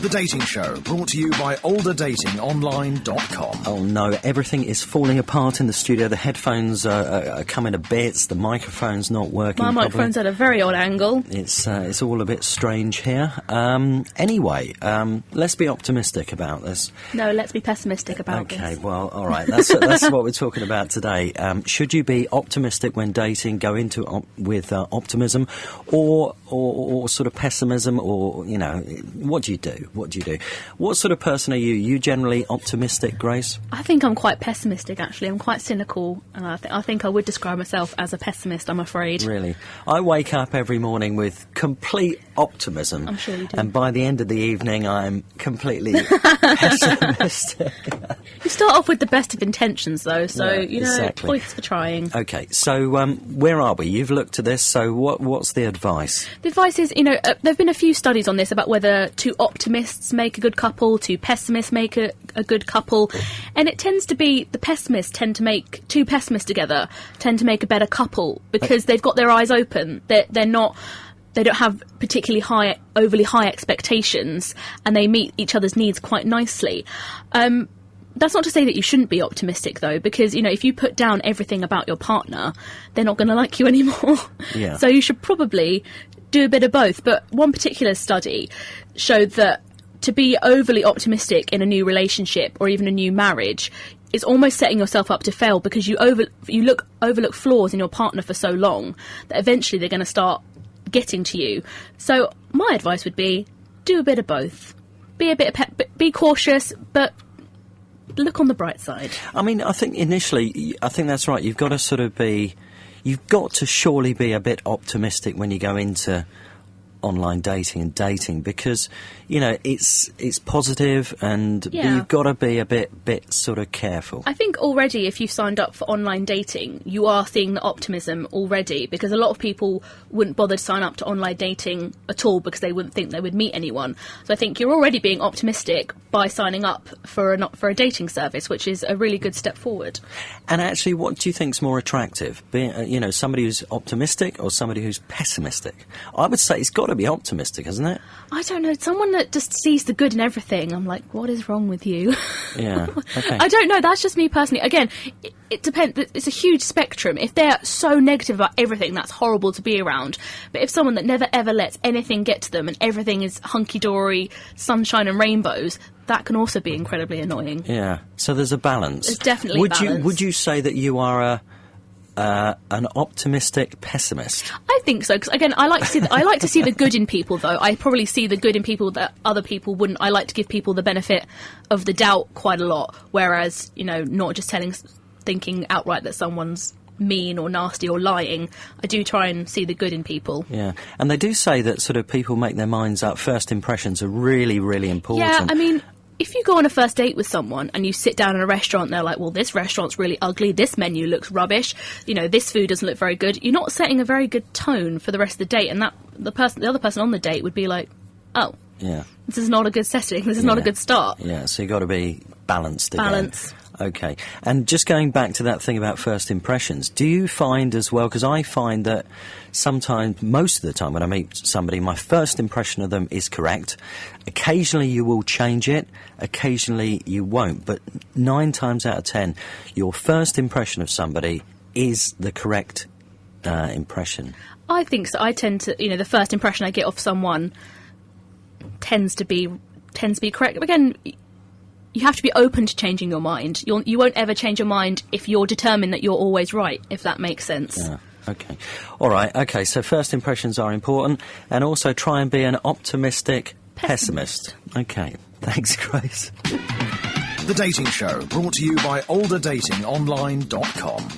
The Dating Show, brought to you by olderdatingonline.com. Oh no, everything is falling apart in the studio. The headphones are coming to bits. The microphone's not working My microphone's at a very odd angle. It's all a bit strange here. Anyway, let's be optimistic about this. No, let's be pessimistic about this. Okay, well, all right. That's what we're talking about today. Should you be optimistic when dating? Go into with optimism, or sort of pessimism, or what do you do? What sort of person are you? You generally optimistic, Grace? I think I'm quite pessimistic, actually. I'm quite cynical, and I think I would describe myself as a pessimist, I'm afraid. Really? I wake up every morning with complete optimism. I'm sure you do. And by the end of the evening, I'm completely pessimistic. You start off with the best of intentions, though, so, exactly. Points for trying. OK, so where are we? You've looked at this, so what's the advice? The advice is, there have been a few studies on this about whether two optimists make a good couple, two pessimists make a good couple, and it tends to be the pessimists tend to make two pessimists together tend to make a better couple because they've got their eyes open. They don't have particularly overly high expectations, and they meet each other's needs quite nicely. That's not to say that you shouldn't be optimistic, though, because, if you put down everything about your partner, they're not going to like you anymore. Yeah. So you should probably do a bit of both. But one particular study showed that to be overly optimistic in a new relationship or even a new marriage is almost setting yourself up to fail, because you overlook flaws in your partner for so long that eventually they're going to start getting to you. So my advice would be, do a bit of both. Be a bit be cautious, but look on the bright side. I mean, I think that's right. You've got to surely be a bit optimistic when you go into online dating because it's positive, and you've got to be a bit sort of careful. I think already, if you've signed up for online dating, you are seeing the optimism already, because a lot of people wouldn't bother to sign up to online dating at all because they wouldn't think they would meet anyone. So I think you're already being optimistic by signing up for a dating service, which is a really good step forward. And actually, what do you think's more attractive? Being, somebody who's optimistic or somebody who's pessimistic? I would say it's got to be optimistic, isn't it? I don't know. Someone that just sees the good in everything. I'm like, what is wrong with you? Yeah. Okay. I don't know. That's just me personally. Again, it depends. It's a huge spectrum. If they're so negative about everything, that's horrible to be around. But if someone that never ever lets anything get to them and everything is hunky-dory, sunshine and rainbows, that can also be incredibly annoying. Yeah. So there's a balance. There's definitely a balance. Would you say that you are an optimistic pessimist? I think so, because again, I like to see the good in people. Though I probably see the good in people that other people wouldn't. I like to give people the benefit of the doubt quite a lot, whereas not just thinking outright that someone's mean or nasty or lying. I do try and see the good in people. Yeah, and they do say that sort of people make their minds up. First impressions are really, really important. Yeah, I mean, if you go on a first date with someone and you sit down in a restaurant and they're like, well, this restaurant's really ugly, this menu looks rubbish, this food doesn't look very good, you're not setting a very good tone for the rest of the date, and the other person on the date would be like, oh, yeah, this is not a good setting, this is not a good start. Yeah, so you've got to be balanced again. Balance. Okay, and just going back to that thing about first impressions, do you find as well, because I find that sometimes, most of the time when I meet somebody, my first impression of them is correct. Occasionally you will change it, occasionally you won't, but 9 times out of 10, your first impression of somebody is the correct impression. I think so. I tend to, the first impression I get of someone tends to be correct. Again, you have to be open to changing your mind. You won't ever change your mind if you're determined that you're always right, if that makes sense. Yeah. Okay. All right. Okay. So first impressions are important, and also try and be an optimistic pessimist. Okay. Thanks, Grace. The Dating Show, brought to you by olderdatingonline.com.